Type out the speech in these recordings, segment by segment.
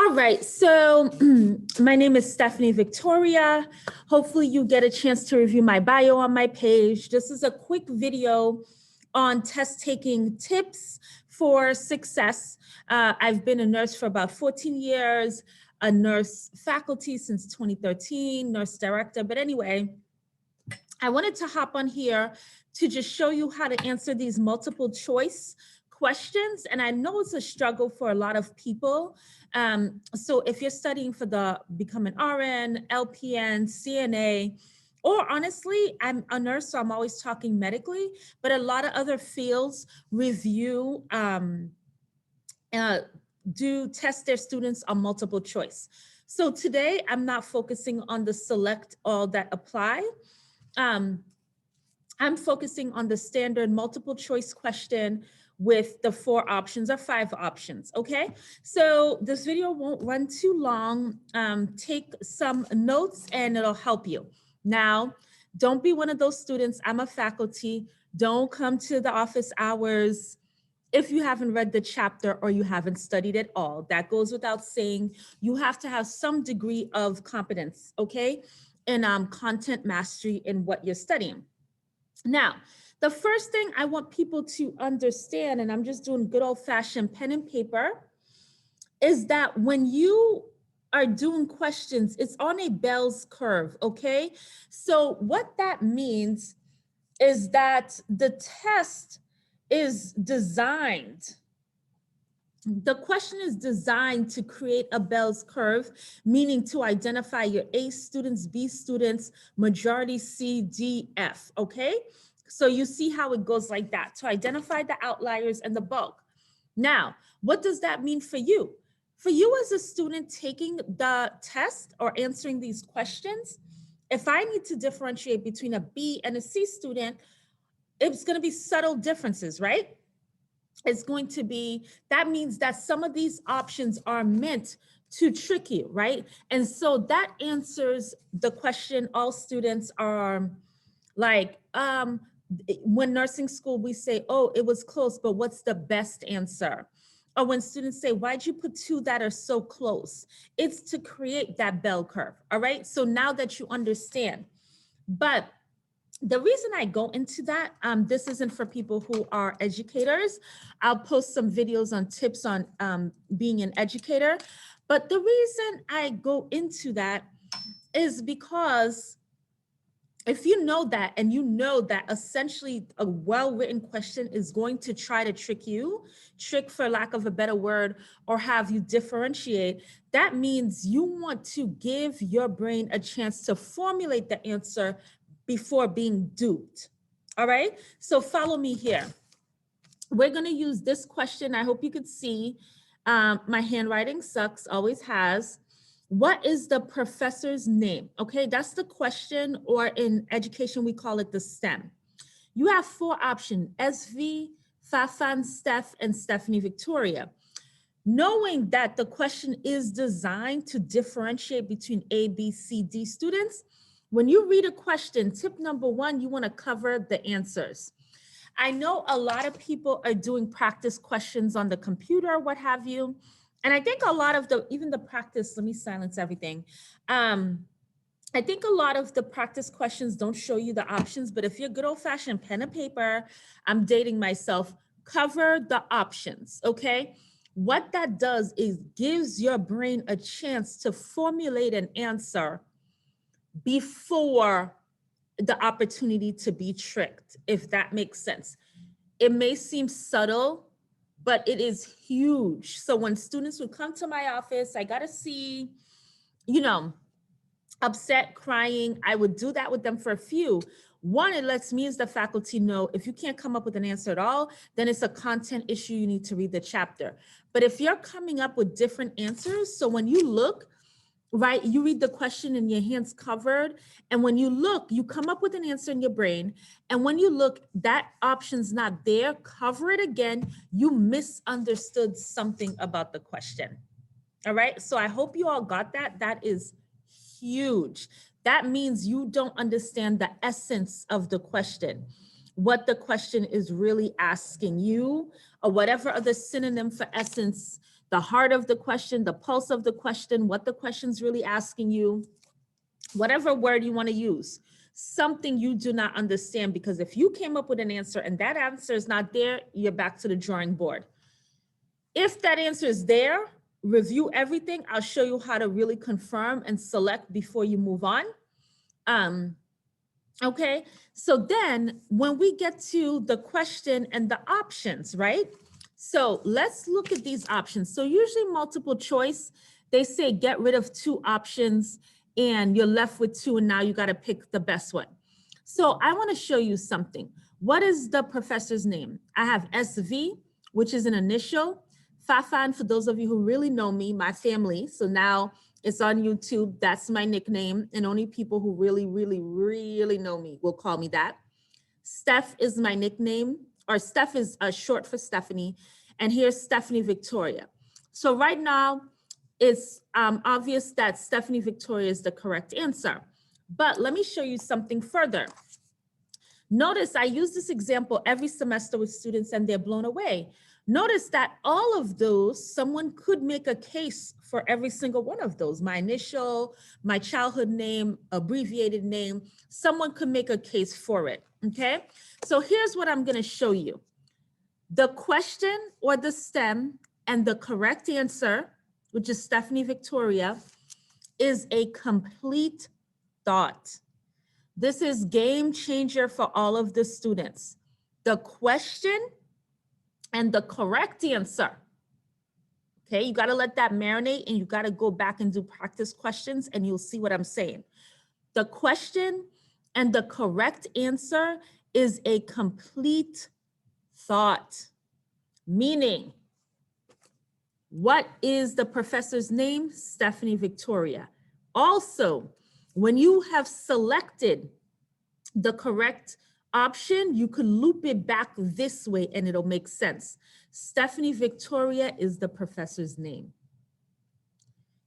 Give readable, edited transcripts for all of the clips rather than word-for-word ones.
All right, so my name is Stephanie Victoria. Hopefully you get a chance to review my bio on my page. This is a quick video on test taking tips for success. I've been a nurse for about 14 years, a nurse faculty since 2013, nurse director. But anyway, I wanted to hop on here to just show you how to answer these multiple choice questions. And I know it's a struggle for a lot of people. So if you're studying for become an RN, LPN, CNA, or honestly, I'm a nurse, so I'm always talking medically, but a lot of other fields review, do test their students on multiple choice. So today I'm not focusing on the select all that apply. I'm focusing on the standard multiple choice question with the 4 options or 5 options, okay? So this video won't run too long. Take some notes and it'll help you. Now, don't be one of those students, I'm a faculty, don't come to the office hours if you haven't read the chapter or you haven't studied at all. That goes without saying. You have to have some degree of competence, okay? And content mastery in what you're studying. Now, the first thing I want people to understand, and I'm just doing good old-fashioned pen and paper, is that when you are doing questions, it's on a Bell's curve, okay? So what that means is that the test is designed, the question is designed to create a Bell's curve, meaning to identify your A students, B students, majority C, D, F, okay? So you see how it goes like that, to identify the outliers and the bulk. Now, what does that mean for you? For you as a student taking the test or answering these questions, if I need to differentiate between a B and a C student, it's gonna be subtle differences, right? It's going to be, that means that some of these options are meant to trick you, right? And so that answers the question all students are like, when nursing school, we say, oh, it was close, but what's the best answer? Or when students say, why'd you put 2 that are so close? It's to create that bell curve, all right? So now that you understand, but the reason I go into that, this isn't for people who are educators. I'll post some videos on tips on being an educator. But the reason I go into that is because if you know that, and you know that essentially a well-written question is going to try to trick you, trick for lack of a better word, or have you differentiate, that means you want to give your brain a chance to formulate the answer before being duped. All right, so follow me here. We're gonna use this question. I hope you could see, my handwriting sucks, always has. What is the professor's name? Okay, that's the question, or in education, we call it the STEM. You have 4 options, SV, Fafan, Steph, and Stephanie Victoria. Knowing that the question is designed to differentiate between A, B, C, D students, when you read a question, tip number 1, you want to cover the answers. I know a lot of people are doing practice questions on the computer, what have you. And I think a lot of even the practice, let me silence everything. I think a lot of the practice questions don't show you the options, but if you're good old fashioned pen and paper, I'm dating myself, cover the options, okay? What that does is gives your brain a chance to formulate an answer before the opportunity to be tricked, if that makes sense. It may seem subtle, but it is huge. So when students would come to my office, I gotta see, you know, upset, crying, I would do that with them for a few. 1, it lets me as the faculty know if you can't come up with an answer at all, then it's a content issue, you need to read the chapter. But if you're coming up with different answers, so when you look, right, you read the question and your hands covered, and when you look, you come up with an answer in your brain, and when you look, that option's not there, cover it again, you misunderstood something about the question. All right, so I hope you all got that. That is huge. That means you don't understand the essence of the question, what the question is really asking you, or whatever other synonym for essence the heart of the question, the pulse of the question, what the question's really asking you, whatever word you want to use, something you do not understand, because if you came up with an answer and that answer is not there, you're back to the drawing board. If that answer is there, review everything. I'll show you how to really confirm and select before you move on. Okay, so then when we get to the question and the options, right? So let's look at these options. So usually multiple choice, they say get rid of 2 options and you're left with 2 and now you got to pick the best one. So I want to show you something. What is the professor's name? I have SV, which is an initial. Fafan, for those of you who really know me, my family. So now it's on YouTube. That's my nickname. And only people who really, really, really know me will call me that. Steph is my nickname, or Steph is short for Stephanie. And here's Stephanie Victoria. So right now, it's obvious that Stephanie Victoria is the correct answer. But let me show you something further. Notice I use this example every semester with students and they're blown away. Notice that all of those, someone could make a case for every single one of those. My initial, my childhood name, abbreviated name, someone could make a case for it, okay? So here's what I'm gonna show you. The question or the STEM and the correct answer, which is Stephanie Victoria, is a complete thought. This is game changer for all of the students. The question and the correct answer. Okay, you got to let that marinate and you got to go back and do practice questions and you'll see what I'm saying. The question and the correct answer is a complete thought, meaning, what is the professor's name? Stephanie Victoria. Also, when you have selected the correct option, you could loop it back this way and it'll make sense. Stephanie Victoria is the professor's name.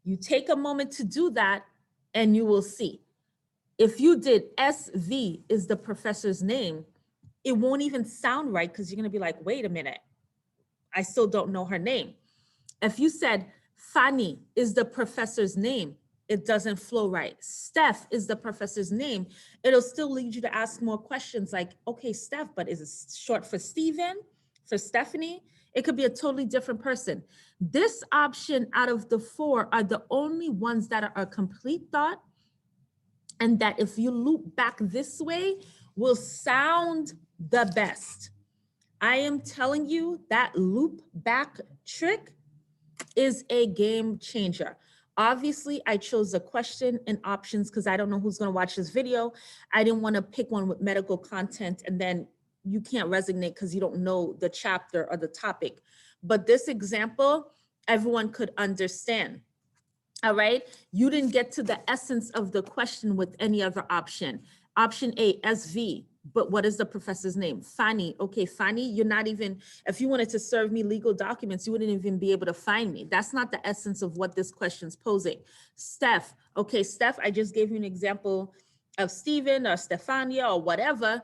You take a moment to do that and you will see. If you did SV is the professor's name, it won't even sound right because you're gonna be like, wait a minute, I still don't know her name. If you said Fanny is the professor's name, it doesn't flow right. Steph is the professor's name. It'll still lead you to ask more questions like, okay, Steph, but is it short for Stephen, for Stephanie? It could be a totally different person. This option out of the 4 are the only ones that are a complete thought, and that if you loop back this way will sound the best. I am telling you that loop back trick is a game changer. Obviously, I chose a question and options because I don't know who's going to watch this video. I didn't want to pick one with medical content and then you can't resonate because you don't know the chapter or the topic. But this example, everyone could understand. All right. You didn't get to the essence of the question with any other option. Option A, SV. But what is the professor's name? Fanny. Okay, Fanny, you're not even, if you wanted to serve me legal documents, you wouldn't even be able to find me. That's not the essence of what this question's posing. Steph. Okay, Steph, I just gave you an example of Stephen or Stefania or whatever.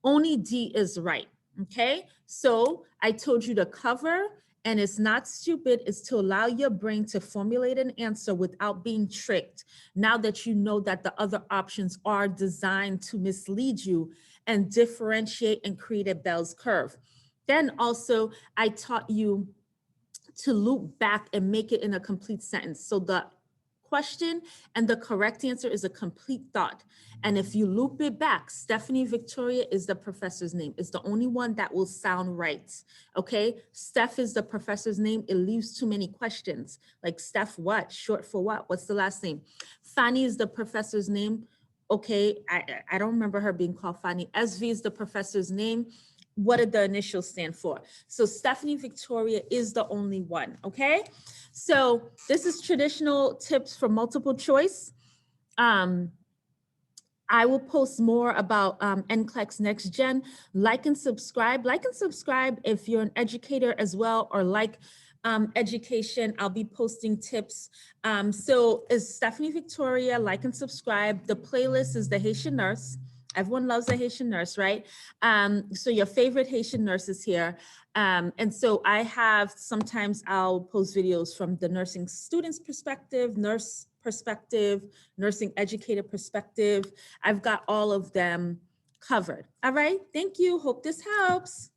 Only D is right. Okay, so I told you to cover, and it's not stupid, it's to allow your brain to formulate an answer without being tricked. Now that you know that the other options are designed to mislead you and differentiate and create a Bell's curve. Then also, I taught you to loop back and make it in a complete sentence. So the question and the correct answer is a complete thought. And if you loop it back, Stephanie Victoria is the professor's name. It's the only one that will sound right, okay? Steph is the professor's name. It leaves too many questions. Like Steph what? Short for what? What's the last name? Fanny is the professor's name. Okay, I don't remember her being called Fanny. SV is the professor's name. What did the initials stand for? So Stephanie Victoria is the only one, okay? So this is traditional tips for multiple choice. I will post more about NCLEX Next Gen. Like and subscribe. Like and subscribe if you're an educator as well or like education. I'll be posting tips. So is Stephanie Victoria, like and subscribe. The playlist is The Haitian Nurse. Everyone loves a Haitian nurse, right? So your favorite Haitian nurse is here. And so I have, sometimes I'll post videos from the nursing students perspective, nurse perspective, nursing educator perspective. I've got all of them covered. All right, thank you. Hope this helps.